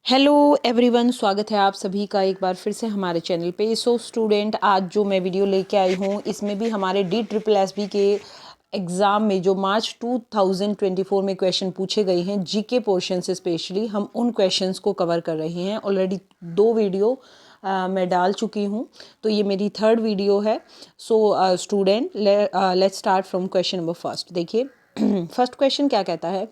Hello everyone, स्वागत है आप सभी का एक बार फिर से हमारे चैनल पे। सो स्टूडेंट, आज जो मैं वीडियो लेके आई हूँ इसमें भी हमारे DSSB के एग्ज़ाम में जो मार्च 2024 में क्वेश्चन पूछे गए हैं जीके पोर्शन से स्पेशली, हम उन क्वेश्चंस को कवर कर रहे हैं। ऑलरेडी 2 वीडियो मैं डाल चुकी हूँ, तो ये मेरी 3rd वीडियो है। So student, let's start from question number first. देखिए फर्स्ट क्वेश्चन क्या कहता है,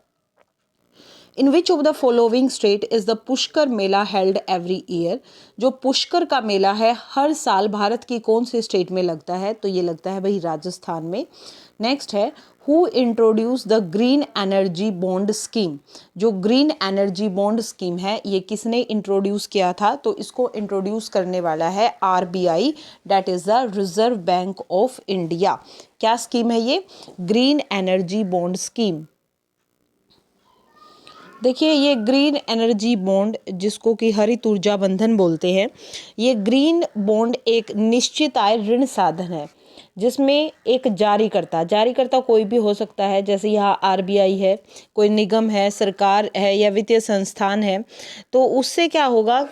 in which of the following state is the Pushkar mela held every year. जो पुष्कर का मेला है हर साल भारत की कौन से स्टेट में लगता है? तो ये लगता है भाई राजस्थान में। नेक्स्ट है, who introduce the green energy bond scheme. जो ग्रीन एनर्जी बॉन्ड स्कीम है ये किसने इंट्रोड्यूस किया था? तो इसको इंट्रोड्यूस करने वाला है RBI, that is the reserve bank of India. क्या स्कीम है ये? Green energy bond scheme. देखिए, ये ग्रीन एनर्जी बॉन्ड, जिसको कि हरित ऊर्जा बंधन बोलते हैं, ये ग्रीन बॉन्ड एक निश्चित आय ऋण साधन है जिसमें एक जारीकर्ता कोई भी हो सकता है। जैसे यहाँ RBI है, कोई निगम है, सरकार है या वित्तीय संस्थान है। तो उससे क्या होगा,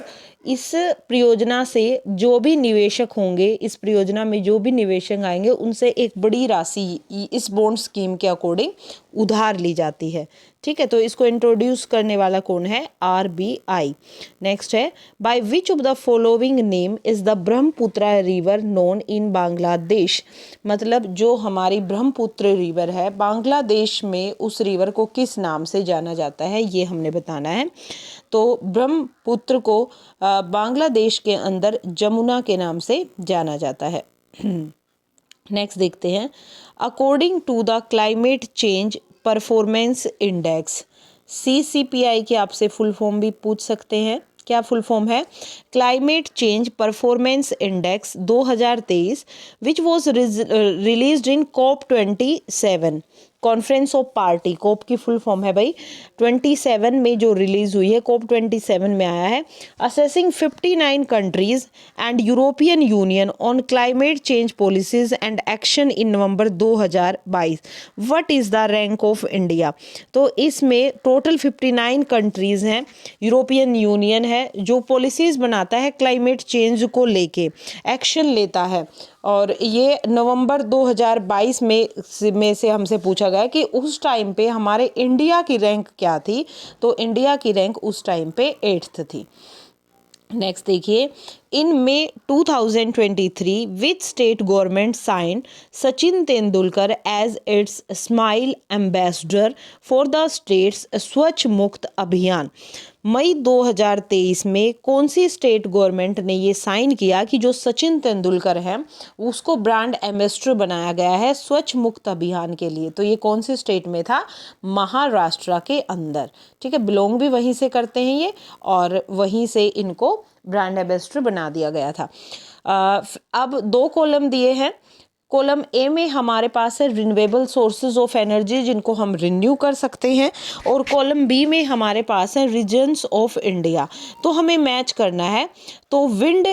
इस परियोजना से जो भी निवेशक होंगे, इस परियोजना में जो भी निवेशक आएंगे, उनसे एक बड़ी राशि इस बॉन्ड स्कीम के अकॉर्डिंग उधार ली जाती है। ठीक है, तो इसको इंट्रोड्यूस करने वाला कौन है? RBI। नेक्स्ट है, bye which of the following name is the Brahmaputra river known in Bangladesh. मतलब जो हमारी ब्रह्मपुत्र रिवर है, बांग्लादेश में उस रिवर को किस नाम से जाना जाता है, ये हमने बताना है। तो ब्रह्मपुत्र को बांग्लादेश के अंदर जमुना के नाम से जाना जाता है। नेक्स्ट देखते हैं, according to the climate change performance index, CCPI की आपसे फुल फॉर्म भी पूछ सकते हैं। क्या फुल फॉर्म है? Climate change performance index 2023 which was released in COP27 conference of party. COP की फुल फॉर्म है भाई 27 में जो रिलीज हुई है, COP27 में आया है। Assessing 59 countries and European union on climate change policies and action in November 2022। What is the rank of India? तो इसमें टोटल 59 कंट्रीज हैं, यूरोपियन यूनियन है जो पॉलिसीज बनाता है क्लाइमेट चेंज को लेके, एक्शन लेता है। और ये नवंबर 2022 में से हमसे पूछा गया कि उस टाइम पे हमारे इंडिया की रैंक क्या थी। तो इंडिया की रैंक उस टाइम पे 8th थी। नेक्स्ट देखिए, in May 2023 which state government sign Sachin Tendulkar as its smile ambassador for the states Swachh Mukt अभियान। मई 2023 में कौन सी स्टेट गवर्नमेंट ने ये साइन किया कि जो सचिन तेंदुलकर हैं उसको ब्रांड एम्बेसडर बनाया गया है स्वच्छ मुक्त अभियान के लिए? तो ये कौन सी स्टेट में था? महाराष्ट्र के अंदर। ठीक है, बिलोंग भी वहीं से करते हैं ये, और वहीं से इनको ब्रांड एम्बेसडर बना दिया गया था। अब 2 कॉलम दिए हैं। कॉलम ए में हमारे पास है रिन्यूएबल सोर्सेज ऑफ एनर्जी जिनको हम रिन्यू कर सकते हैं, और कॉलम बी में हमारे पास है रीजन्स ऑफ इंडिया। तो हमें मैच करना है। तो विंड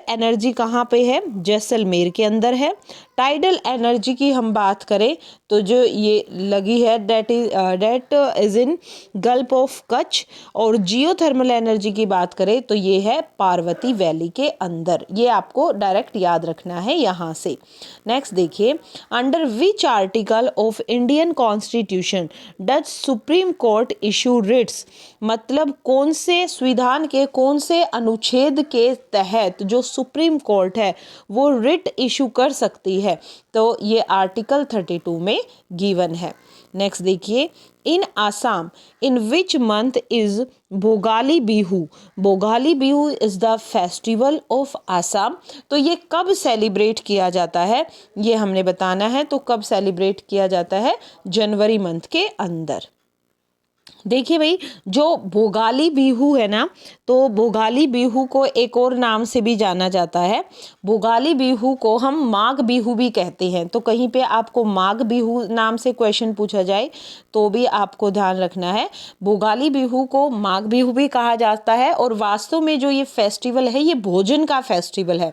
एनर्जी कहाँ पे है? जैसलमेर के अंदर है। टाइडल एनर्जी की हम बात करें तो जो ये लगी है date is in gulf of Kutch, और जियोथर्मल एनर्जी की बात करें तो ये है पार्वती वैली के अंदर। ये आपको डायरेक्ट याद रखना है यहाँ से। नेक्स्ट देखिए, under which article of Indian constitution Dutch supreme court issue Ritz. मतलब कौन से संविधान के कौन से अनुच्छेद के तहत जो सुप्रीम कोर्ट है वो रिट इशू कर सकती है? तो ये आर्टिकल 32 में गिवन है। नेक्स्ट देखिए, in Assam in which month is Bhogali Bihu. Bhogali Bihu is the festival of Assam. तो ये कब सेलिब्रेट किया जाता है ये हमने बताना है। तो कब सेलिब्रेट किया जाता है? जनवरी मंथ के अंदर। देखिए भाई, जो भोगाली बिहू है ना, तो भोगाली बिहू को एक और नाम से भी जाना जाता है। भोगाली बिहू को हम माघ बिहू भी कहते हैं। तो कहीं पे आपको माघ बिहू नाम से क्वेश्चन पूछा जाए तो भी आपको ध्यान रखना है। भोगाली बिहू को माघ बिहू भी कहा जाता है और वास्तव में जो ये फेस्टिवल है ये भोजन का फेस्टिवल है।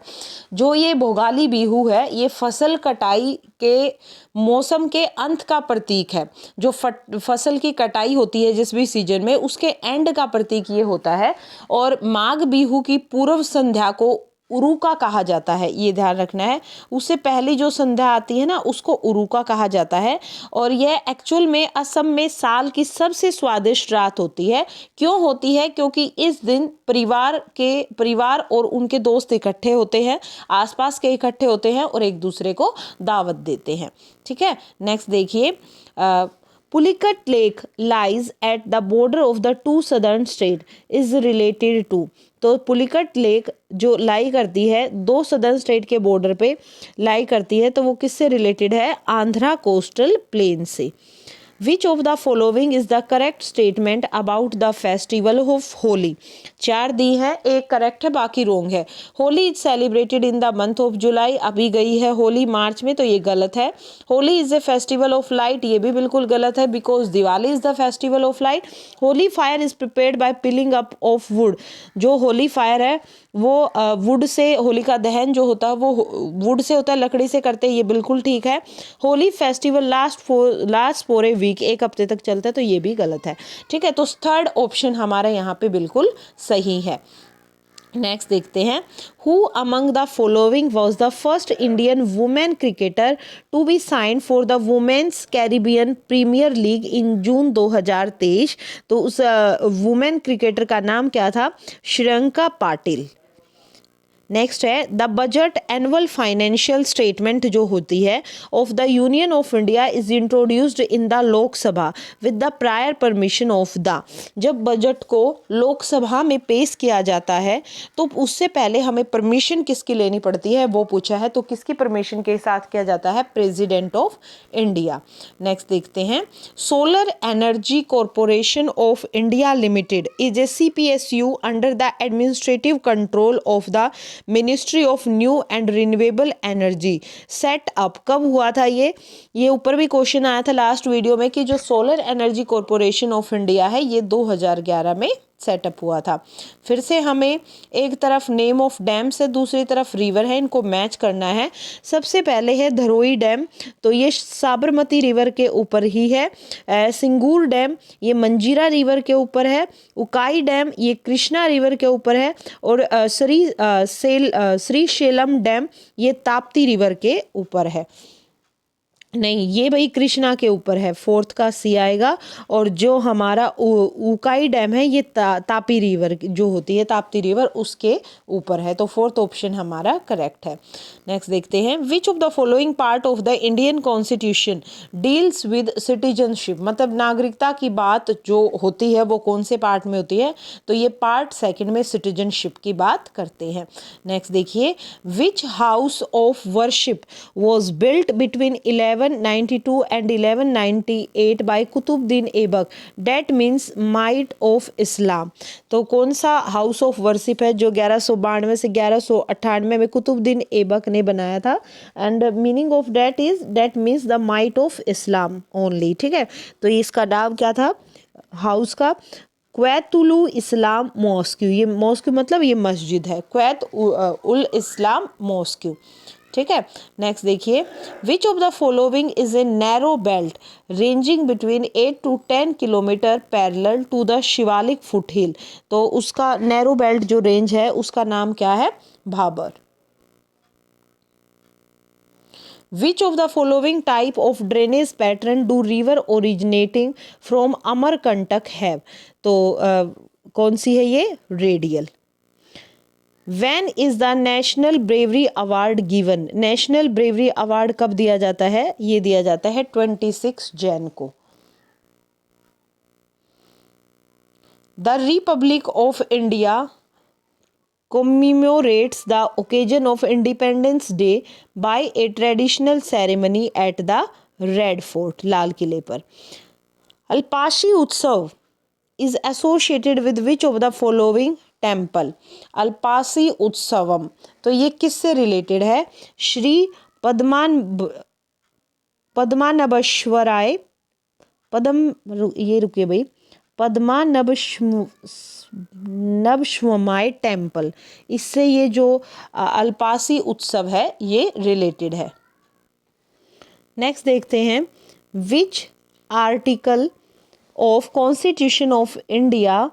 जो ये भोगाली बिहू है ये फसल कटाई के मौसम के अंत का प्रतीक है। जो फसल की कटाई होती है जिस भी सीजन में उसके एंड का प्रतीक ये होता है। और माघ बिहू की पूर्व संध्या को उरुका कहा जाता है, ये ध्यान रखना है। उससे पहली जो संध्या आती है ना उसको उरुका कहा जाता है। और यह एक्चुअल में असम में साल की सबसे स्वादिष्ट रात होती है। क्यों होती है? क्योंकि इस दिन परिवार और उनके दोस्त इकट्ठे होते हैं, आसपास के इकट्ठे होते हैं और एक दूसरे को दावत देते हैं। ठीक है, नेक्स्ट देखिए, Pulicat lake lies at the border of the two southern state is related to. तो पुलिकट लेक जो लाई करती है दो सदर्न स्टेट के बॉर्डर पे लाई करती है, तो वो किससे रिलेटेड है? आंध्रा कोस्टल प्लेन से। Which of the following is the correct statement about the festival of Holi? 4 दी है, एक करेक्ट है बाकी रोंग है। Holi is celebrated in the month of July, अभी गई है होली मार्च में, तो ये गलत है। Holi is a festival of light, ये भी बिल्कुल गलत है, because Diwali is the festival of light. Holi fire is prepared by piling up of wood, जो होली फायर है वो वुड से, होली का दहन जो होता है वो वुड से होता है, लकड़ी से करते हैं, ये बिल्कुल ठीक है। Holi festival last for a week, एक हफ्ते तक चलता है, तो ये भी गलत है। ठीक है, तो थर्ड ऑप्शन हमारा यहाँ पे बिल्कुल सही है। नेक्स्ट देखते हैं, who among the following was the first Indian women cricketer to be sign for the women's Caribbean premier league in June 2023। तो उस वुमेन क्रिकेटर का नाम क्या था? श्रियंका पाटिल। नेक्स्ट है, the budget annual financial statement जो होती है of the union of India is introduced in the Lok Sabha with the prior permission of the. जब बजट को लोकसभा में पेश किया जाता है तो उससे पहले हमें परमिशन किसकी लेनी पड़ती है वो पूछा है, तो किसकी परमिशन के साथ किया जाता है? President of India. नेक्स्ट देखते हैं, solar energy corporation of India limited is a CPSU under the administrative control of the ministry of new and renewable energy. Set up कब हुआ था? ये ऊपर भी क्वेश्चन आया था लास्ट वीडियो में कि जो solar energy corporation of India है ये 2011 में सेटअप हुआ था। फिर से हमें एक तरफ नेम ऑफ डैम से दूसरी तरफ रिवर है, इनको मैच करना है। सबसे पहले है धरोई डैम, तो ये साबरमती रिवर के ऊपर ही है। सिंगूर डैम ये मंजीरा रिवर के ऊपर है। उकाई डैम ये कृष्णा रिवर के ऊपर है। और श्रीशैलम डैम ये ताप्ती रिवर के ऊपर है। नहीं, ये भाई कृष्णा के ऊपर है, फोर्थ का सी आएगा। और जो हमारा उकाई डैम है ये तापी रिवर जो होती है ताप्ती रिवर उसके ऊपर है, तो फोर्थ ऑप्शन हमारा करेक्ट है। नेक्स्ट देखते हैं, which of the following part of the Indian constitution deals with citizenship. मतलब नागरिकता की बात जो होती है वो कौन से पार्ट में होती है? तो ये पार्ट सेकंड में सिटीजनशिप की बात करते हैं। नेक्स्ट देखिए, which house of worship was built between 1192 and 1198 by Qutubuddin Aibak, that means might of Islam. तो कौन सा हाउस ऑफ वर्शिप है जो 1192 से 1198 में कुतुबुद्दीन ऐबक ने बनाया था? And meaning of that is that means the might of Islam only. ठीक है, तो इसका नाम क्या था हाउस का? क्वैतुल इस्लाम मॉस्क। ये मॉस्क मतलब ये मस्जिद है, क्वैत उल इस्लाम मॉस्क। ठीक है, नेक्स्ट देखिए, which of the following is a narrow belt ranging between 8 to 10 kilometer parallel to the Shivalik foot hill. तो उसका नैरो बेल्ट जो रेंज है उसका नाम क्या है? Bhabar. Which of the following type of drainage pattern do river originating from Amarkantak have? तो कौन सी है ये? Radial. When is the national bravery award given? National bravery award कब दिया जाता है? ये दिया जाता है 26 जैन को। The Republic of India commemorates the occasion of Independence Day by a traditional ceremony at the Red Fort, लाल किले पर। अल्पाशी उत्सव is associated with which of the following temple? अल्पासी उत्सवम, तो ये किससे रिलेटेड है? श्री पद्मानबश्वराय ये रुकिए भाई, पद्मा नभस्वमाय टेम्पल, इससे ये जो अल्पासी उत्सव है ये रिलेटेड है। नेक्स्ट देखते हैं, विच article of constitution of India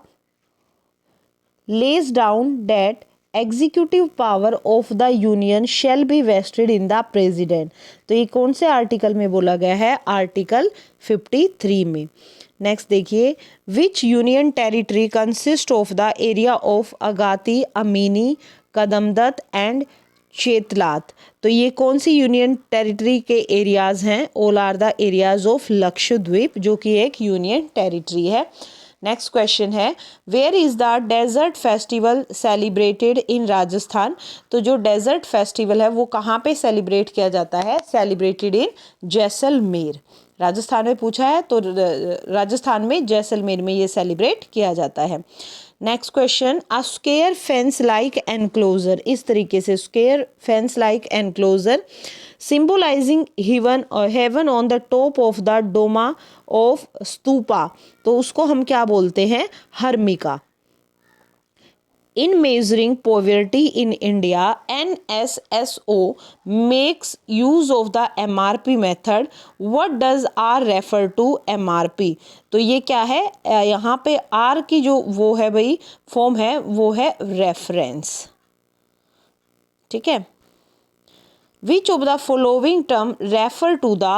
lays down that executive power of the union shall be vested in the president। तो ये कौन से आर्टिकल में बोला गया है? आर्टिकल 53 में। नेक्स्ट देखिए, which union territory consist of the area of Agatti, Amini, Kadmat and Chetlat. तो ये कौन सी यूनियन टेरिटरी के एरियाज हैं? All are the areas of Lakshadweep, जो कि एक यूनियन टेरिटरी है। नेक्स्ट क्वेश्चन है, where is the desert festival celebrated in Rajasthan. तो जो डेजर्ट फेस्टिवल है वो कहाँ पे सेलिब्रेट किया जाता है? Celebrated in Jaisalmer. राजस्थान में पूछा है तो राजस्थान में जैसलमेर में ये सेलिब्रेट किया जाता है। Next question, a square fence like enclosure, इस तरीके से square fence like enclosure symbolising heaven on the top of the dome of stupa, तो उसको हम क्या बोलते हैं? Harmika. In measuring poverty in India NSSO makes use of the MRP method. What does R refer to MRP? तो ये क्या है? यहाँ पे R की जो वो है भाई फॉर्म है वो है रेफरेंस। ठीक है। Which of the following term refer to the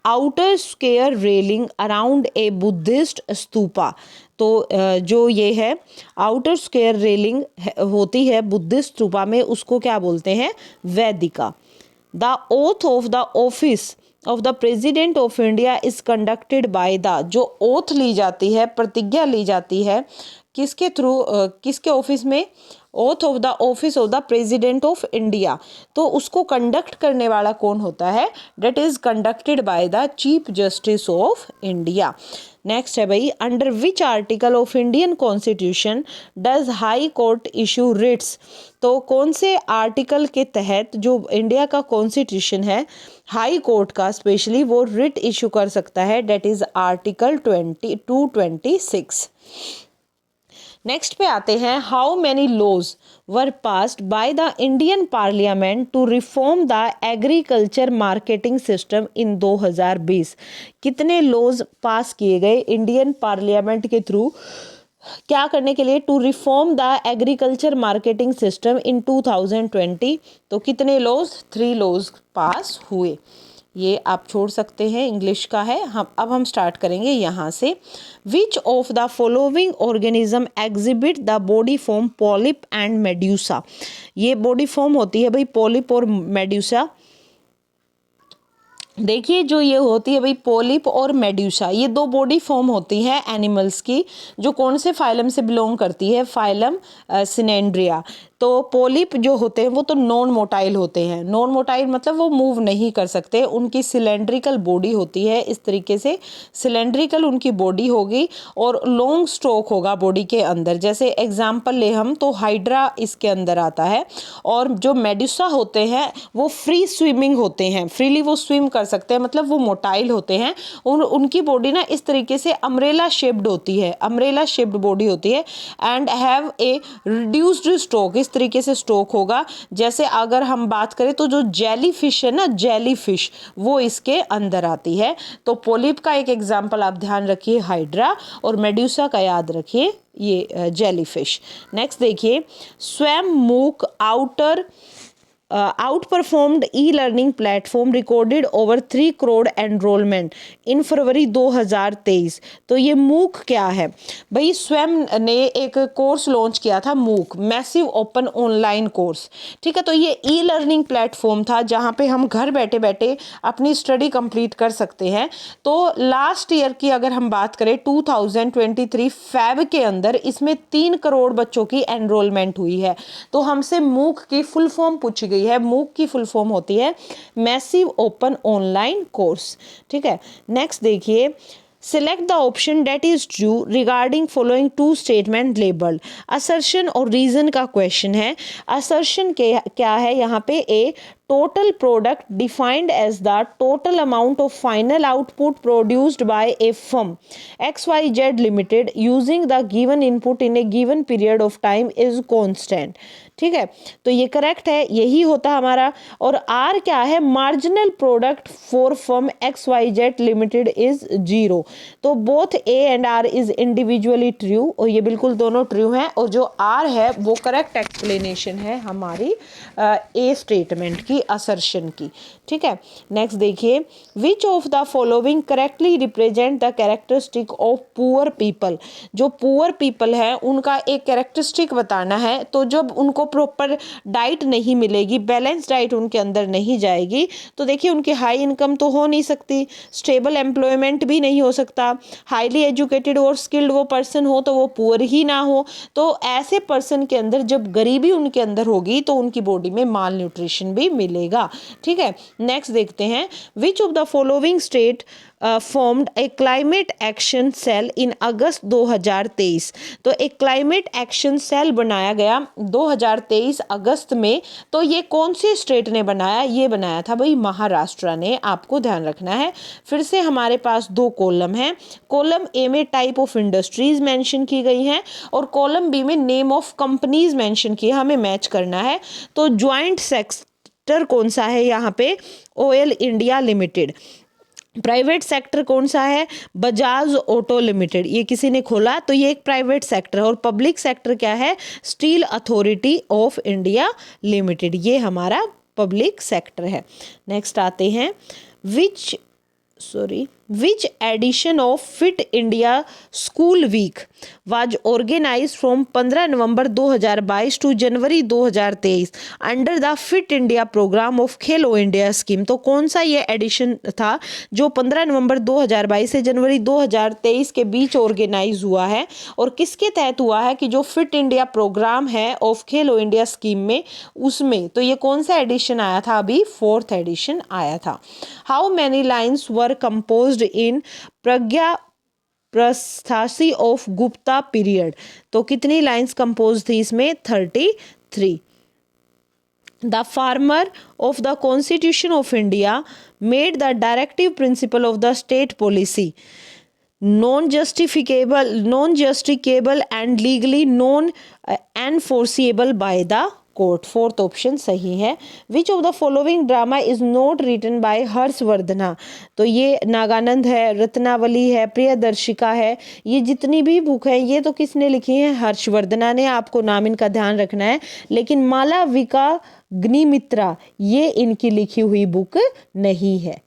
outer square railing around a Buddhist stupa? तो जो ये है आउटर स्क्वायर रेलिंग होती है बुद्धिस्ट स्तूपा में, उसको क्या बोलते हैं? Vaidika. The oath of the office of the president of India is conducted by the, जो ओथ ली जाती है, प्रतिज्ञा ली जाती है, किसके थ्रू, किसके ऑफिस में? Oath of the office of the president of India. तो उसको कंडक्ट करने वाला कौन होता है? Date is conducted by the chief justice of India. Next है भाई, under which article of Indian constitution does high court issue writs. तो कौन से आर्टिकल के तहत जो इंडिया का कॉन्स्टिट्यूशन है, हाई कोर्ट का स्पेशली, वो रिट इशू कर सकता है? Date is article 226। नेक्स्ट पे आते हैं, how many laws were passed by the Indian parliament to reform the agriculture marketing system in 2020। कितने लॉज पास किए गए इंडियन पार्लियामेंट के थ्रू क्या करने के लिए? To reform the agriculture marketing system in 2020। तो कितने लॉज? 3 लॉज पास हुए। ये आप छोड़ सकते हैं, इंग्लिश का है। हम स्टार्ट करेंगे यहाँ से। विच of the following organism exhibit the body form polyp and medusa. ये बॉडी फॉर्म होती है भाई पॉलिप और मेड्यूसा। देखिए जो ये होती है भाई पॉलिप और मेड्यूसा, ये 2 बॉडी फॉर्म होती हैं एनिमल्स की, जो कौन से फाइलम से बिलोंग करती है? फाइलम सिनेंड्रिया। तो पॉलिप जो होते हैं वो तो नॉन मोटाइल होते हैं। नॉन मोटाइल मतलब वो मूव नहीं कर सकते, उनकी सिलेंड्रिकल बॉडी होती है, इस तरीके से सिलेंड्रिकल उनकी बॉडी होगी और लॉन्ग स्ट्रोक होगा बॉडी के अंदर। जैसे एग्जाम्पल ले हम तो हाइड्रा इसके अंदर आता है। और जो मेड्यूसा होते हैं वो फ्री स्विमिंग होते हैं, फ्रीली वो स्विम कर सकते हैं, मतलब वो मोटाइल होते हैं। उनकी बॉडी ना इस तरीके से अम्ब्रेला शेप्ड होती है, अम्ब्रेला शेप्ड बॉडी होती है and have a reduced stroke, इस तरीके से स्ट्रोक होगा। जैसे अगर हम बात करें तो जो जेली फिश है ना, जेली फिश, वो इसके अंदर आती है। तो पोलिप का एक एग्जाम्पल आप ध्यान रखिए हाइड्रा, और मेड्यूसा का याद रखिए ये जेली फिश। नेक्स्ट देखिए, स्वयं मूक outperformed e-learning platform recorded over 3 crore enrollment in फरवरी 2023। तो ये मूक क्या है भाई? स्वयं ने एक कोर्स लॉन्च किया था, मूक मैसिव ओपन ऑनलाइन कोर्स। ठीक है, तो ये ई-लर्निंग प्लेटफॉर्म था जहाँ पे हम घर बैठे बैठे अपनी स्टडी कंप्लीट कर सकते हैं। तो लास्ट ईयर की अगर हम बात करें 2023 फेब के अंदर इसमें 3 करोड़ बच्चों की एनरोलमेंट हुई है। तो हमसे मूक की फुल फॉर्म पूछी गई है। मूक की फुल फॉर्म होती है मैसिव ओपन ऑनलाइन कोर्स। ठीक है, नेक्स्ट देखिए, Select the option that is true regarding following 2 statement labeled। assertion और reason का क्वेश्चन है। assertion क्या है यहाँ पे? A total product defined as the total amount of final output produced by a firm XYZ Limited using the given input in a given period of time is constant। ठीक है, तो ये correct है, यही होता हमारा। और आर क्या है, marginal product for firm XYZ limited is 0। तो both A and R is individually true, और ये बिल्कुल दोनों ट्रू हैं, और जो आर है वो करेक्ट एक्सप्लेनेशन है हमारी ए स्टेटमेंट की, असर्शन की। ठीक है, नेक्स्ट देखिए, which of the following correctly represent the characteristic of poor people. जो पुअर पीपल है उनका एक कैरेक्टरिस्टिक बताना है, तो जब उनको प्रॉपर डाइट नहीं मिलेगी, बैलेंस डाइट उनके अंदर नहीं जाएगी, तो देखिए उनकी हाई इनकम तो हो नहीं सकती, स्टेबल एम्प्लॉयमेंट भी नहीं हो सकता, हाईली एजुकेटेड और स्किल्ड वो पर्सन हो तो वो पुअर ही ना हो। तो ऐसे पर्सन के अंदर जब गरीबी उनके अंदर होगी तो उनकी बॉडी में माल न्यूट्रिशन भी मिलेगा। ठीक है, नेक्स्ट देखते हैं, which of the following state formed a climate action cell in August 2023। तो एक क्लाइमेट एक्शन सेल बनाया गया 2023 अगस्त में, तो ये कौन से स्टेट ने बनाया, ये बनाया था भाई महाराष्ट्र ने, आपको ध्यान रखना है। फिर से हमारे पास दो कॉलम हैं, कॉलम ए में टाइप ऑफ इंडस्ट्रीज मेंशन की गई हैं और कॉलम बी में नेम ऑफ कंपनीज मेंशन की, हमें मैच करना है। तो ज्वाइंट सेक्टर कौन सा है यहाँ पे, oil India limited. Private sector कौन सा है, बजाज ऑटो लिमिटेड, ये किसी ने खोला तो ये एक प्राइवेट सेक्टर है। और पब्लिक सेक्टर क्या है, steel authority of India limited, ये हमारा पब्लिक सेक्टर है। नेक्स्ट आते हैं, which edition of Fit India School Week was organized from 15 November 2022 to January 2023 under the fit India programme of Khelo India scheme. तो कौन सा ये एडिशन था जो 15 नवंबर 2022 से जनवरी 2023 के बीच ऑर्गेनाइज हुआ है, और किसके तहत हुआ है कि जो फिट इंडिया प्रोग्राम है ऑफ खेलो इंडिया स्कीम में, उसमें। तो ये कौन सा एडिशन आया था, अभी 4th एडिशन आया था। How many lines were composed in Prayag Prashasti of Gupta period. तो कितनी लाइन्स कंपोज थी इसमें, 33। The framer of the constitution of India made the directive principle of the state policy non justiciable and legally non enforceable by the court. 4th option सही है। Which of the following drama is not written by Harshavardhana. तो ये नागानंद है, रत्नावली है, प्रियदर्शिका है, ये जितनी भी बुक है ये तो किसने लिखी है, हर्षवर्धना ने, आपको नाम इनका ध्यान रखना है। लेकिन मालविका अग्निमित्रा ये इनकी लिखी हुई बुक नहीं है।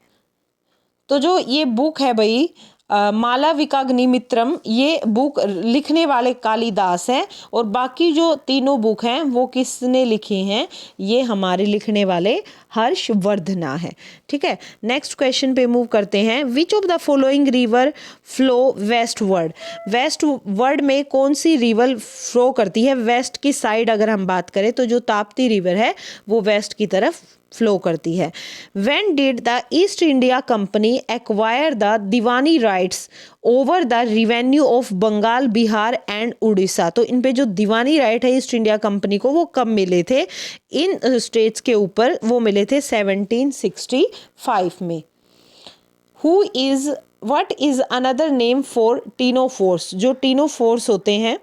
तो जो ये बुक है भाई मालविका अग्निमित्रम, ये बुक लिखने वाले कालिदास हैं, और बाकी जो तीनों बुक हैं वो किसने लिखी हैं, ये हमारे लिखने वाले हर्षवर्धना है। ठीक है, नेक्स्ट क्वेश्चन पे मूव करते हैं। Which of the following river flow westward. Westward में कौन सी रिवर फ्लो करती है, वेस्ट की साइड अगर हम बात करें तो जो ताप्ती रिवर है वो वेस्ट की तरफ फ्लो करती है। When did the East India Company acquire the diwani rights over the revenue of Bengal, Bihar and Orissa. तो इन पे जो दीवानी राइट है ईस्ट इंडिया कंपनी को वो कब मिले थे, इन स्टेट्स के ऊपर वो मिले थे 1765 में। What is another name for ctenophores. जो टीनोफोर्स होते हैं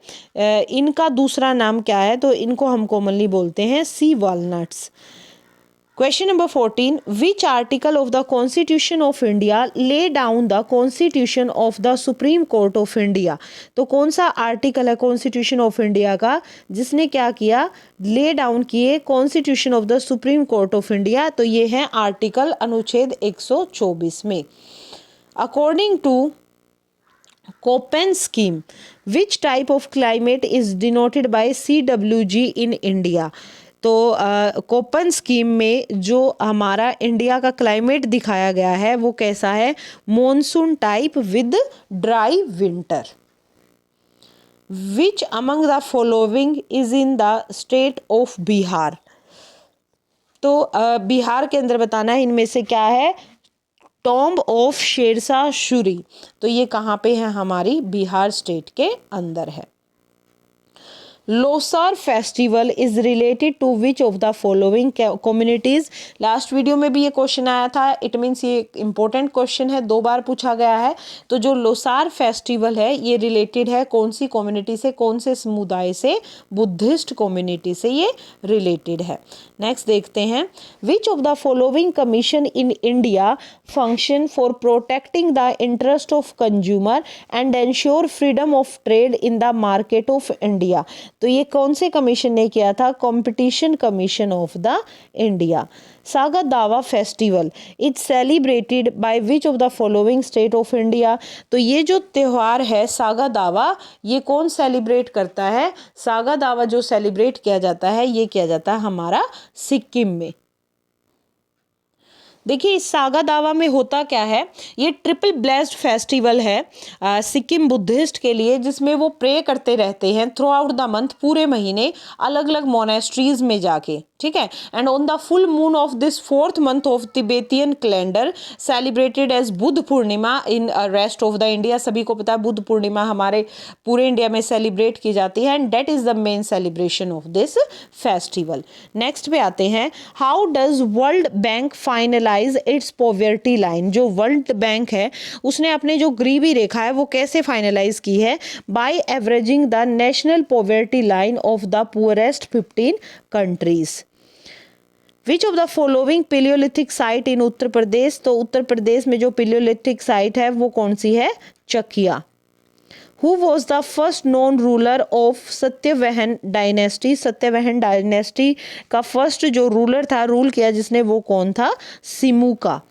इनका दूसरा नाम क्या है, तो इनको हम कॉमनली बोलते हैं सी walnuts. Question number 14. Which article of the Constitution of India lay down the Constitution of the Supreme Court of India। तो कौन सा आर्टिकल है Constitution of India का जिसने क्या किया, ले डाउन किए Constitution of the Supreme Court of India। तो ये है आर्टिकल अनुच्छेद 124 में। According to Koppen scheme which type of climate is denoted by CWG in India. तो कोपेन स्कीम में जो हमारा इंडिया का क्लाइमेट दिखाया गया है वो कैसा है, monsoon type with dry winter. Which among the following is in the state of Bihar. तो बिहार के अंदर बताना है इनमें से क्या है, टॉम्ब ऑफ शेरशाह सूरी। तो ये कहाँ पे है, हमारी बिहार स्टेट के अंदर है। Losar festival is related to which of the following communities. Last video में भी ये क्वेश्चन आया था, इट मीन्स ये इंपॉर्टेंट क्वेश्चन है, 2 बार पूछा गया है। तो जो लोसार फेस्टिवल है ये रिलेटेड है कौन सी कम्युनिटी से, कौन से समुदाय से, बुद्धिस्ट कम्युनिटी से ये रिलेटेड है। नेक्स्ट देखते हैं, which of the following commission in India function for protecting the interest of consumer and ensure freedom of trade in the market of India. तो ये कौन से कमीशन ने किया था? Competition commission of the India. Saga Dawa festival is celebrated by which of the following state of India. तो ये जो त्यौहार है सागा दावा, ये कौन सेलिब्रेट करता है? सागा दावा जो सेलिब्रेट किया जाता है ये किया जाता है हमारा सिक्किम में। देखिए इस सागा दावा में होता क्या है, ये ट्रिपल ब्लेस्ड फेस्टिवल है सिक्किम बुद्धिस्ट के लिए, जिसमें वो प्रे करते रहते हैं थ्रू आउट द मंथ, पूरे महीने अलग अलग मोनेस्ट्रीज में जाके, ठीक है। And on the full moon of this 4th month of Tibetan calendar celebrated as Buddha Purnima in rest of the India. सभी को पता है बुद्ध पूर्णिमा हमारे पूरे इंडिया में सेलिब्रेट की जाती है and that is the main celebration of this festival. Next पे आते हैं, how does World Bank finalise its poverty line. जो वर्ल्ड बैंक है उसने अपने जो गरीबी रेखा है वो कैसे फाइनलाइज की है? By averaging the national poverty line of the poorest 15 countries. Which of the following paleolithic site in Uttar Pradesh. तो उत्तर प्रदेश में जो पिलियोलिथिक साइट है वो कौन सी है? Chakia. Who was the first known ruler of Satavahana dynasty. Satavahana dynasty का फर्स्ट जो रूलर था, रूल किया जिसने, वो कौन था? Simuka.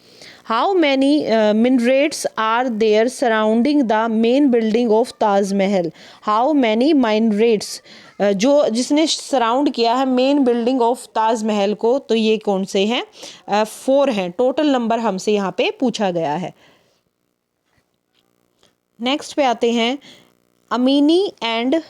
How many minarets are there surrounding the main building of Taj Mahal. How many minarets जो जिसने सराउंड किया है main building of Taj Mahal को, तो ये कौन से हैं? 4 हैं। टोटल नंबर हमसे यहाँ पे पूछा गया है। नेक्स्ट पे आते हैं, Amini and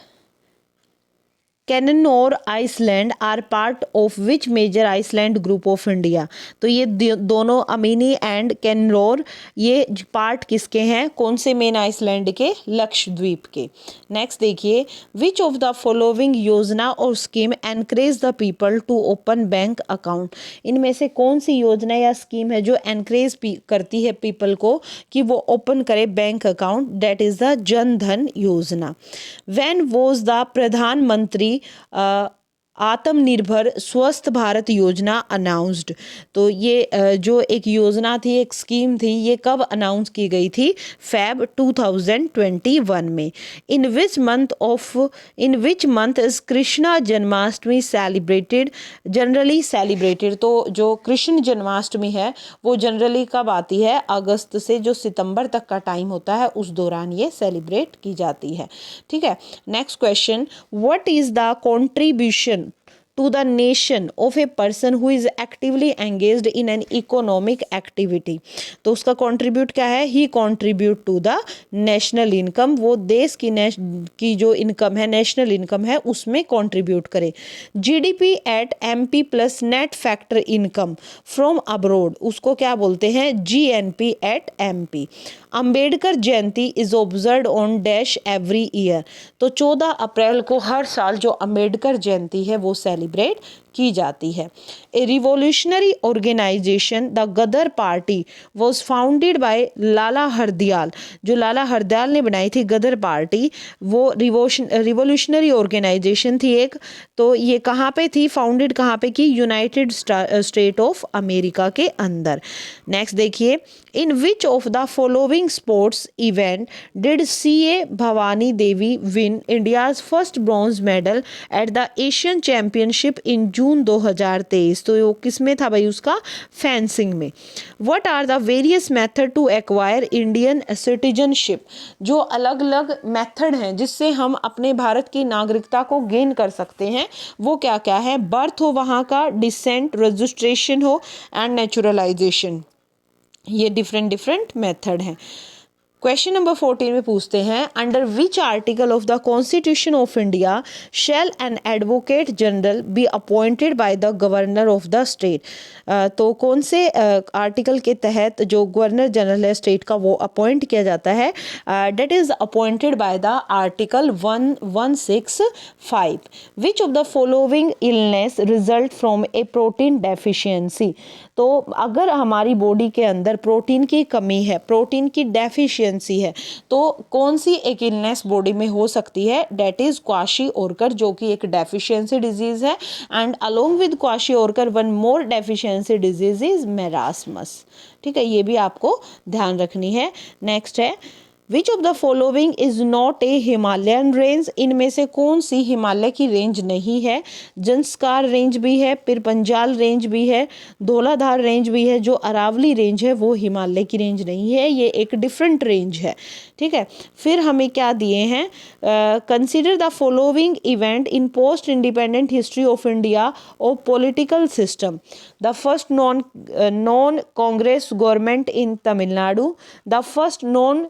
Cannanore island are part of which major island group of India. तो ये दोनों अमीनी एंड कैननोर ये पार्ट किसके हैं? कौन से मेन आइसलैंड के? लक्षद्वीप के। नेक्स्ट देखिए, विच ऑफ द फॉलोइंग योजना और scheme encourage the people to open bank account. इनमें से कौन सी योजना या स्कीम है जो एनकरेज करती है पीपल को कि वो ओपन करे bank account? That is the Jan Dhan योजना। व्हेन वॉज द प्रधानमंत्री आत्मनिर्भर स्वस्थ भारत योजना अनाउंस्ड। तो ये जो एक योजना थी, एक स्कीम थी, ये कब अनाउंस की गई थी? Feb 2021 में। In which month is Krishna Janmashtami celebrated? Generally celebrated, तो जो कृष्ण जन्माष्टमी है वो जनरली कब आती है? अगस्त से जो सितंबर तक का टाइम होता है उस दौरान ये सेलिब्रेट की जाती है, ठीक है। Next question, what is the contribution to the nation of a person who is actively engaged in an economic activity। तो उसका कंट्रीब्यूट क्या है? He contribute to the national income. वो देश की जो इनकम है, नेशनल इनकम है, उसमें कंट्रीब्यूट करे। GDP at MP plus net factor income from abroad, उसको क्या बोलते हैं? GNP at MP. Ambedkar Jayanti is observed on dash every year. तो 14 अप्रैल को हर साल जो अंबेडकर जयंती है वो सेलिब्रेट की जाती है। A revolutionary organization the Ghadar party was founded by Lala Hardayal. जो लाला हरदयाल ने बनाई थी गदर पार्टी, वो रिवोल्यूशनरी ऑर्गेनाइजेशन थी एक। तो ये कहाँ पे थी? फाउंडेड कहाँ पे की? यूनाइटेड स्टेट ऑफ अमेरिका के अंदर। नेक्स्ट देखिए, in which of the following sports event did C A Bhavani Devi win India's first bronze medal at the Asian championship in June 2023। तो वो किस में था भाई? उसका फेंसिंग में। What are the various method to acquire Indian citizenship. जो अलग अलग मेथड हैं जिससे हम अपने भारत की नागरिकता को गेन कर सकते हैं, वो क्या क्या है? बर्थ हो वहाँ का, डिसेंट, रजिस्ट्रेशन हो एंड नेचुरलाइजेशन। ये डिफरेंट मेथड हैं। क्वेश्चन नंबर 14 में पूछते हैं, under which article of the constitution of India shall an advocate general be appointed by the governor of the state. तो कौन से आर्टिकल के तहत जो गवर्नर जनरल है स्टेट का वो अपॉइंट किया जाता है? Date is appointed by the article 1165। Which of the following illness result from a protein deficiency. तो अगर हमारी बॉडी के अंदर प्रोटीन की कमी है, प्रोटीन की डेफिशिएंसी है, तो कौन सी एक इलनेस बॉडी में हो सकती है? डेट इज क्वाशी-ओरकर, जो कि एक डेफिशिएंसी डिजीज है। And along with kwashiorkor one more deficiency disease is marasmus. ठीक है, ये भी आपको ध्यान रखनी है। नेक्स्ट है, which of the following is not a Himalayan range. इनमें से कौन सी हिमालय की रेंज नहीं है? जंस्कार रेंज भी है, फिर पंजाल रेंज भी है, धौलाधार रेंज भी है। जो अरावली रेंज है वो हिमालय की रेंज नहीं है, ये एक डिफरेंट रेंज है। ठीक है, फिर हमें क्या दिए हैं? Consider the following event in post independent history of India और political system. The first non Congress government in Tamil Nadu, the first non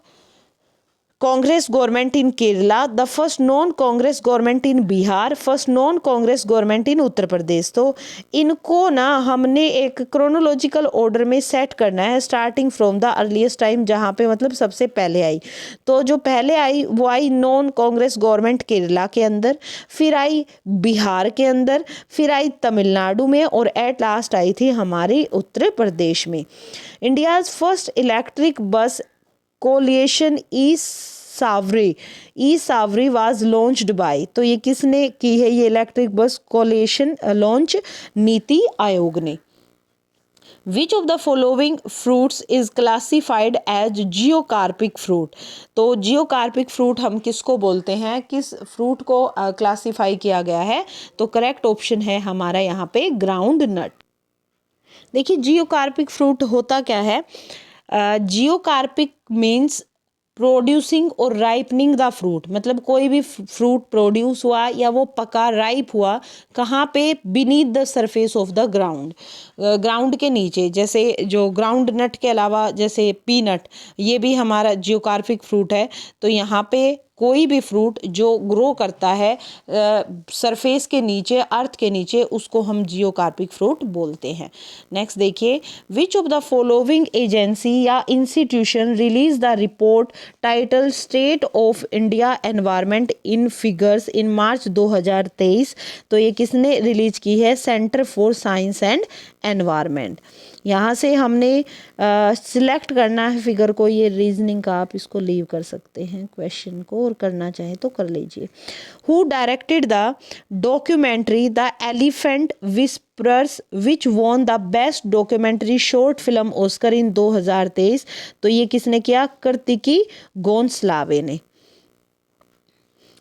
Congress government in Kerala, the first non Congress government in Bihar, first non Congress government in Uttar Pradesh. तो इनको ना हमने एक chronological order में set करना है, starting from the earliest time, जहाँ पे मतलब सबसे पहले आई। तो जो पहले आई वो आई नॉन कांग्रेस गवर्नमेंट केरला के अंदर, फिर आई बिहार के अंदर, फिर आई तमिलनाडु में, और एट लास्ट आई थी हमारी उत्तर प्रदेश में। India's first electric bus coalition E Savari was launched by. तो ये किसने की है? ये electric bus coalition launch NITI Aayog ने। Which of the following fruits is classified as geocarpic fruit. तो जियोकार्पिक फ्रूट हम किसको बोलते हैं? किस फ्रूट को क्लासिफाई किया गया है? तो करेक्ट ऑप्शन है हमारा यहाँ पे ग्राउंड नट। देखिए, जियोकार्पिक फ्रूट होता क्या है? जियोकार्पिक मीन्स प्रोड्यूसिंग और राइपनिंग द फ्रूट। मतलब कोई भी फ्रूट प्रोड्यूस हुआ या वो पका, राइप हुआ, कहाँ पे? Beneath the surface of the ground, ground के नीचे। जैसे जो ग्राउंड नट के अलावा जैसे पीनट, ये भी हमारा जियोकार्पिक फ्रूट है। तो यहाँ पे कोई भी फ्रूट जो ग्रो करता है सरफेस के नीचे, अर्थ के नीचे, उसको हम जियोकार्पिक फ्रूट बोलते हैं। नेक्स्ट देखिए, which of the following agency या institution release the report title state of India environment in figures in March 2023। तो ये किसने रिलीज की है? Centre for science and environment. यहाँ से हमने सिलेक्ट करना है फिगर को। ये रीजनिंग का आप इसको लीव कर सकते हैं क्वेश्चन को, और करना चाहे तो कर लीजिए। Who directed the documentary the elephant whisperers which won the best documentary short film Oscar in 2023। तो ये किसने किया? कार्तिकी गोंसलावे ने।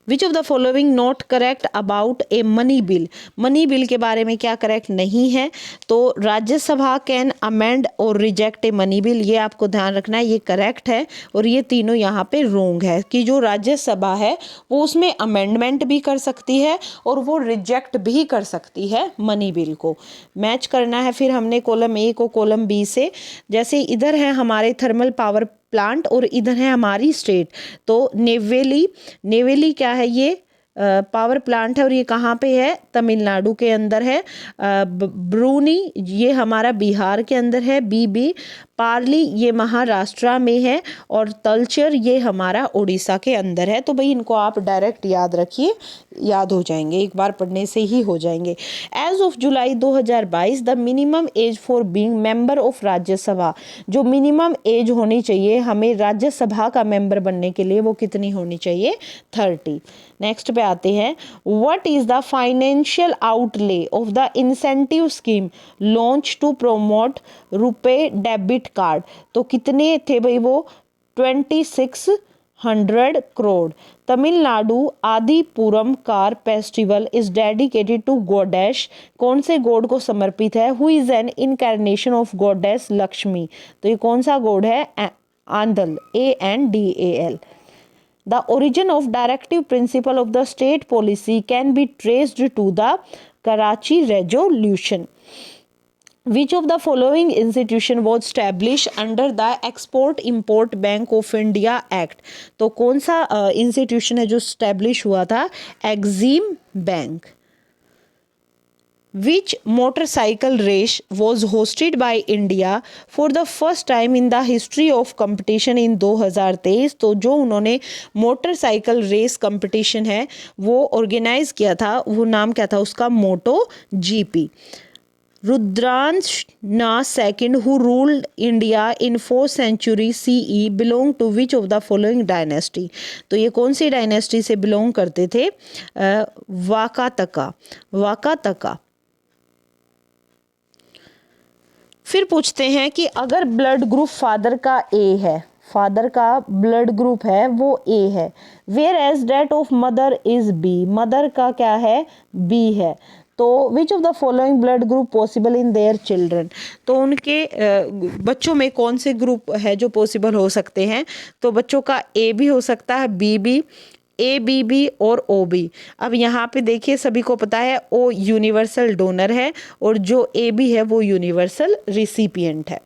Which of the following not correct about a money bill. Money bill के बारे में क्या करेक्ट नहीं है? तो Rajya Sabha can amend or reject a money bill, ये आपको ध्यान रखना है, ये करेक्ट है। और ये तीनों यहाँ पे रोंग है कि जो राज्यसभा है वो उसमें अमेंडमेंट भी कर सकती है और वो रिजेक्ट भी कर सकती है मनी बिल को। मैच करना है फिर हमने कॉलम ए को कॉलम बी से। जैसे इधर है हमारे थर्मल पावर प्लांट और इधर है हमारी स्टेट। तो नेवेली क्या है? ये पावर प्लांट है और ये कहाँ पे है? तमिलनाडु के अंदर है। ब्रूनी ये हमारा बिहार के अंदर है। बीबी पार्ली ये महाराष्ट्र में है, और तलचर ये हमारा उड़ीसा के अंदर है। तो भाई इनको आप डायरेक्ट याद रखिए, याद हो जाएंगे, एक बार पढ़ने से ही हो जाएंगे। As of July 2022 the minimum age for being member of Rajya Sabha, जो मिनिमम एज होनी चाहिए हमें राज्यसभा का मेंबर बनने के लिए, वो कितनी होनी चाहिए? 30। नेक्स्ट पे आते हैं, what is the financial outlay of the incentive scheme launch to promote RuPay debit card. तो कितने थे भाई वो? 2600 crore. Tamil Nadu Aadipuram car festival is dedicated to goddess, कौन से गॉड को समर्पित है? Who is an incarnation of goddess Lakshmi. तो ये कौन सा गॉड है? आंदल, ANDAL। The origin of directive principle of the state policy can be traced to the Karachi Resolution. Which of the following institution was established under the Export Import Bank of India Act? तो कौन सा institution है जो establish हुआ था? Exim bank. Which motorcycle race was hosted by India for the first time in the history of competition in 2023? तो जो उन्होंने मोटरसाइकिल रेस कंपटीशन है वो ऑर्गेनाइज किया था, वो नाम क्या था उसका? मोटो GP. Rudrangana II, who ruled India in 4th century CE, belong to which of the following dynasty? तो ये कौन सी डायनेस्टी से बिलोंग करते थे? वाकातका. फिर पूछते हैं कि अगर ब्लड ग्रुप फादर का ए है, फादर का ब्लड ग्रुप है वो ए है, whereas that of mother is B, mother का क्या है? बी है, तो which of the following blood group possible in their children? तो उनके बच्चों में कौन से ग्रुप है जो पॉसिबल हो सकते हैं? तो बच्चों का ए भी हो सकता है, बी भी, ए बी बी और ओ बी. अब यहाँ पे देखिए सभी को पता है ओ यूनिवर्सल डोनर है और जो ए बी है वो यूनिवर्सल रिसिपिएंट है.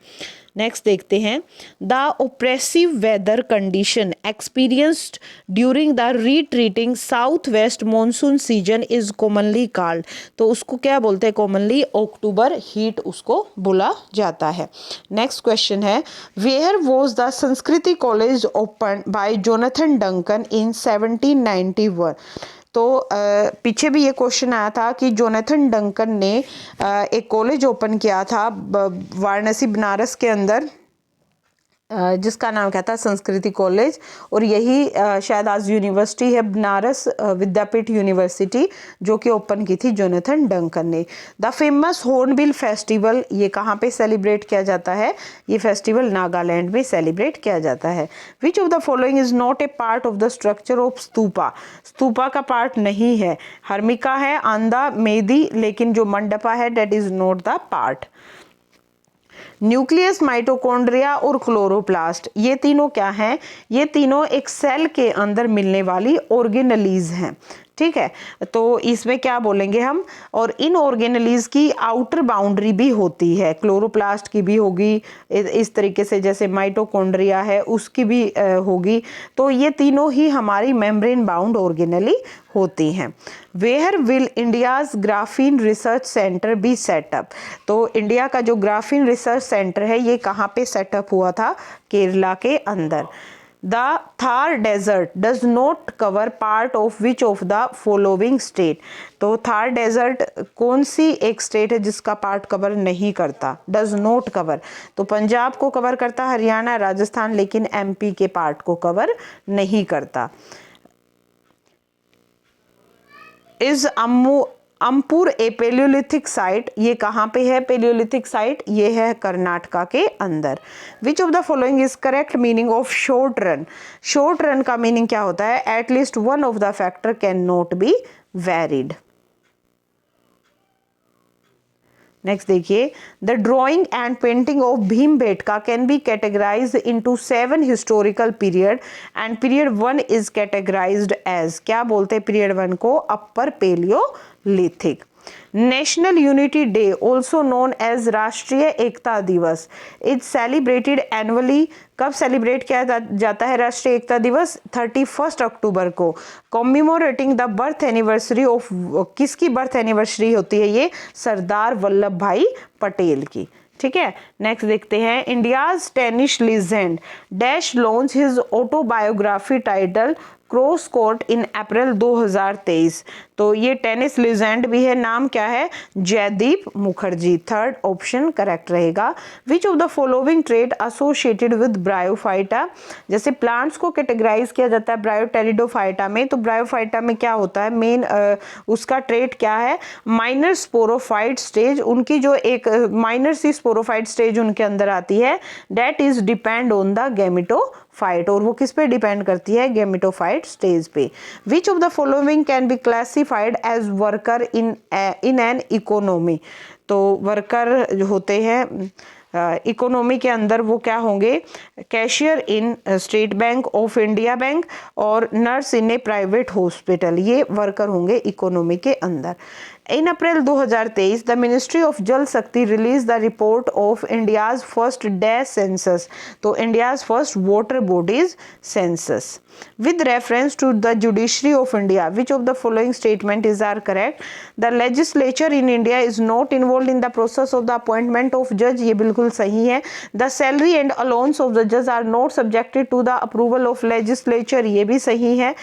नेक्स्ट देखते हैं. The oppressive weather condition experienced during the retreating south west monsoon season is commonly called. तो उसको क्या बोलते हैं कॉमनली? अक्टूबर हीट उसको बोला जाता है. नेक्स्ट क्वेश्चन है, where was the Sanskrit college open by Jonathan Duncan in 1791? तो पीछे भी ये क्वेश्चन आया था कि जोनाथन डंकन ने एक कॉलेज ओपन किया था वाराणसी बनारस के अंदर, जिसका नाम क्या था? संस्कृति कॉलेज. और यही शायद आज यूनिवर्सिटी है, बनारस विद्यापीठ यूनिवर्सिटी, जो कि ओपन की थी जोनाथन डंकन ने. द फेमस हॉर्नबिल फेस्टिवल, ये कहाँ पे सेलिब्रेट किया जाता है? ये फेस्टिवल नागालैंड में सेलिब्रेट किया जाता है. Which of the following is not a part of the structure of stupa? Stupa का पार्ट नहीं है. हर्मिका है, आंदा, मेदी, लेकिन जो मंडपा है date is not the part. Nucleus, mitochondria और क्लोरोप्लास्ट, ये तीनों क्या हैं? ये तीनों एक सेल के अंदर मिलने वाली ऑर्गेनेलीज हैं. ठीक है, तो इसमें क्या बोलेंगे हम? और इन ऑर्गेनेलीज की आउटर बाउंड्री भी होती है, क्लोरोप्लास्ट की भी होगी इस तरीके से, जैसे माइटोकॉन्ड्रिया है उसकी भी होगी. तो ये तीनों ही हमारी मेम्ब्रेन बाउंड ऑर्गेनेली होती हैं. Where will India's graphene research centre be set up? तो इंडिया का जो ग्राफीन रिसर्च सेंटर है ये कहाँ पे सेटअप हुआ था? केरला के अंदर. The Thar desert does not cover part of which of the following state? तो थार डेजर्ट कौन सी एक स्टेट है जिसका पार्ट कवर नहीं करता? Does not cover. तो पंजाब को कवर करता, हरियाणा, राजस्थान, लेकिन एमपी के पार्ट को कवर नहीं करता. Is Ampur a paleolithic site? ये कहाँ पे है पेलियोलिथिक साइट? ये है कर्नाटका के अंदर. Which of the following is correct meaning of short run? Short run का मीनिंग क्या होता है? At least one of the factor can not be varied. Next देखिए, the drawing and painting of Bhimbetka can be categorized into 7 historical period and period 1 is categorized as, क्या बोलते हैं period 1 को? Upper paleolithic. National unity day also known as Rashtriya Ekta Diwas is celebrated annually. कब celebrate किया जाता है राष्ट्रीय एकता दिवस? 31 अक्टूबर को. कॉमेमोरेटिंग द बर्थ एनिवर्सरी ऑफ, किसकी बर्थ एनिवर्सरी होती है ये? सरदार वल्लभ भाई पटेल की. ठीक है, नेक्स्ट देखते हैं. India's tennis legend dash launch his autobiography title cross court in April 2023. तो ये टेनिस लीजेंड भी है, नाम क्या है? Jaideep Mukherjee. Third option correct रहेगा. Which of the following trait associated with bryophyta? जैसे प्लांट्स को कैटेगराइज किया जाता है ब्रायोटेरिडोफाइटा में, तो ब्रायोफाइटा में क्या होता है मेन उसका ट्रेट क्या है? Minor sporophyte stage. उनकी जो एक माइनर सी स्पोरोफाइट स्टेज उनके अंदर आती है, that is depend on the gametophyte. और वो किस पे डिपेंड करती है? गैमेटोफाइट स्टेज पे. Which of the following can be classified as worker in an economy? तो वर्कर जो होते हैं इकोनॉमी के अंदर वो क्या होंगे, cashier in State Bank of India bank और nurse in a private hospital, ये वर्कर होंगे इकोनॉमी के अंदर। In April 2023 the ministry of Jal Shakti release the report of India's first dash census, तो India's first water bodies census with reference to the judiciary of India. Which of the following statement is are correct? The legislature in India is not involved in the process of the appointment of judge, ये बिल्कुल सही है। The salary and allowance of the judge are not subjected to the approval of legislature, ये भी सही है।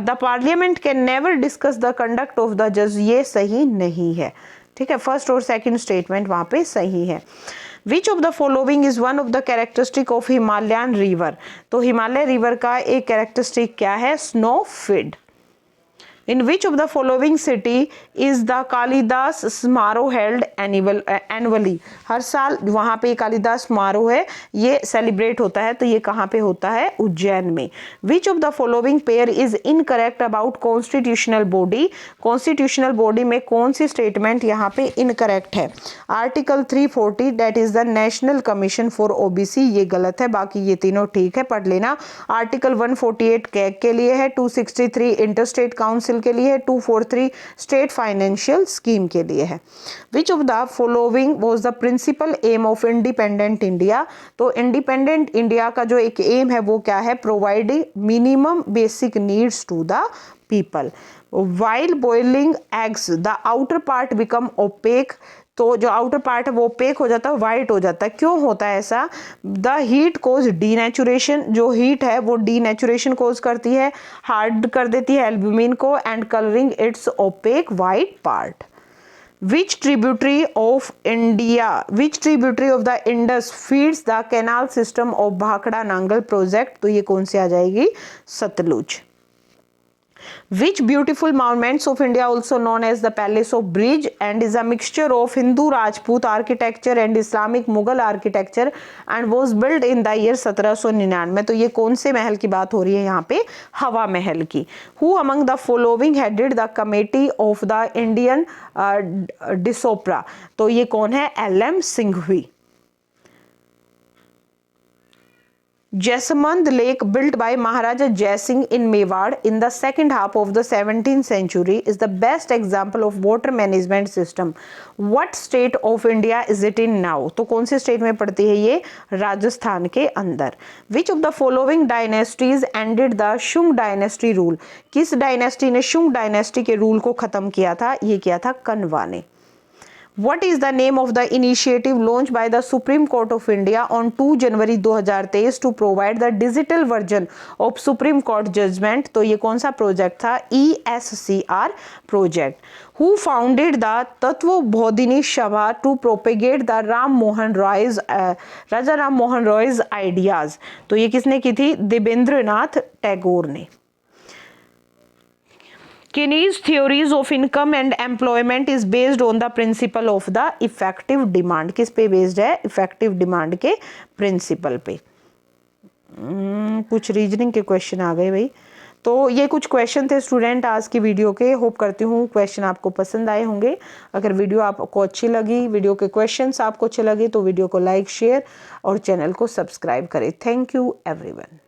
The parliament can never discuss the conduct of the judge, ये सही नहीं है। ठीक है, फर्स्ट और सेकंड स्टेटमेंट वहाँ पे सही है। Which of the following is one of the characteristic of Himalayan river? तो हिमालय रिवर का एक कैरेक्टरिस्टिक क्या है, snow feed. In which of the following city is the Kalidas समारोह held annually? हर साल वहाँ पे कालिदास समारोह है, ये सेलिब्रेट होता है, तो ये कहाँ पे होता है, उज्जैन में। Which of the following pair is incorrect about constitutional body? Constitutional body में कौन सी स्टेटमेंट यहाँ पे इनकरेक्ट है? Article 340 that is the national commission for OBC, ये गलत है, बाकी ये तीनों ठीक है, पढ़ लेना। आर्टिकल 148 कैग के लिए है, 263 इंटरस्टेट काउंसिल के लिए है, 243 स्टेट फाइनेंशियल स्कीम के लिए है। Which of the following was the principal aim of independent India? तो इंडिपेंडेंट इंडिया का जो एक एम है वो क्या है, providing minimum basic needs to the people. While boiling eggs the outer part become opaque, तो जो आउटर पार्ट है वो ओपेक हो जाता है, वाइट हो जाता है, क्यों होता है ऐसा? द हीट कोज डीनेचुरेशन, जो हीट है वो डीनेचुरेशन कोज करती है, हार्ड कर देती है एल्ब्यूमिन को and colouring its opaque white part. Which tributary of the Indus feeds the canal system of Bhakra Nangal project? तो ये कौन सी आ जाएगी, Sutlej. Which beautiful monuments of India also known as the Palace of Bridge and is a mixture of Hindu Rajput architecture and Islamic Mughal architecture and was built in the year 1799? तो ये कौन से महल की बात हो रही है यहाँ पे, हवा महल की। Who among the following headed the committee of the Indian Diaspora? तो ये कौन है, LM Singhvi. Jaisamand Lake, built by Maharaja Jai Singh in Mewar in the second half of the 17th century, is the best example of water management system. What state of India is it in now? तो कौन से state में पड़ती है ये, राजस्थान के अंदर। Which of the following dynasties ended the Shung dynasty rule? किस डायनेस्टी ने शुंग डायनेस्टी के रूल को खत्म किया था, ये किया था कन्वा ने। What is the name of the initiative launched by the Supreme Court of India on 2 January 2023 to provide the digital version of Supreme Court judgment? तो ये कौन सा प्रोजेक्ट था, ESCR project. Who founded the Tattvabodhini सभा to propagate the Raja Ram Mohan रॉय's ideas? तो ये किसने की थी, देवेंद्रनाथ टैगोर ने। Keynes theories of income and employment is based on the principle of the effective demand. किस पे बेस्ड है, इफेक्टिव डिमांड के प्रिंसिपल पे। कुछ रीजनिंग के क्वेश्चन आ गए भाई। तो ये कुछ क्वेश्चन थे स्टूडेंट आज की वीडियो के। होप करती हूँ क्वेश्चन आपको पसंद आए होंगे। अगर वीडियो आपको अच्छी लगी, वीडियो के क्वेश्चंस आपको अच्छे लगे तो वीडियो को लाइक, शेयर और चैनल को सब्सक्राइब करें। Thank you everyone.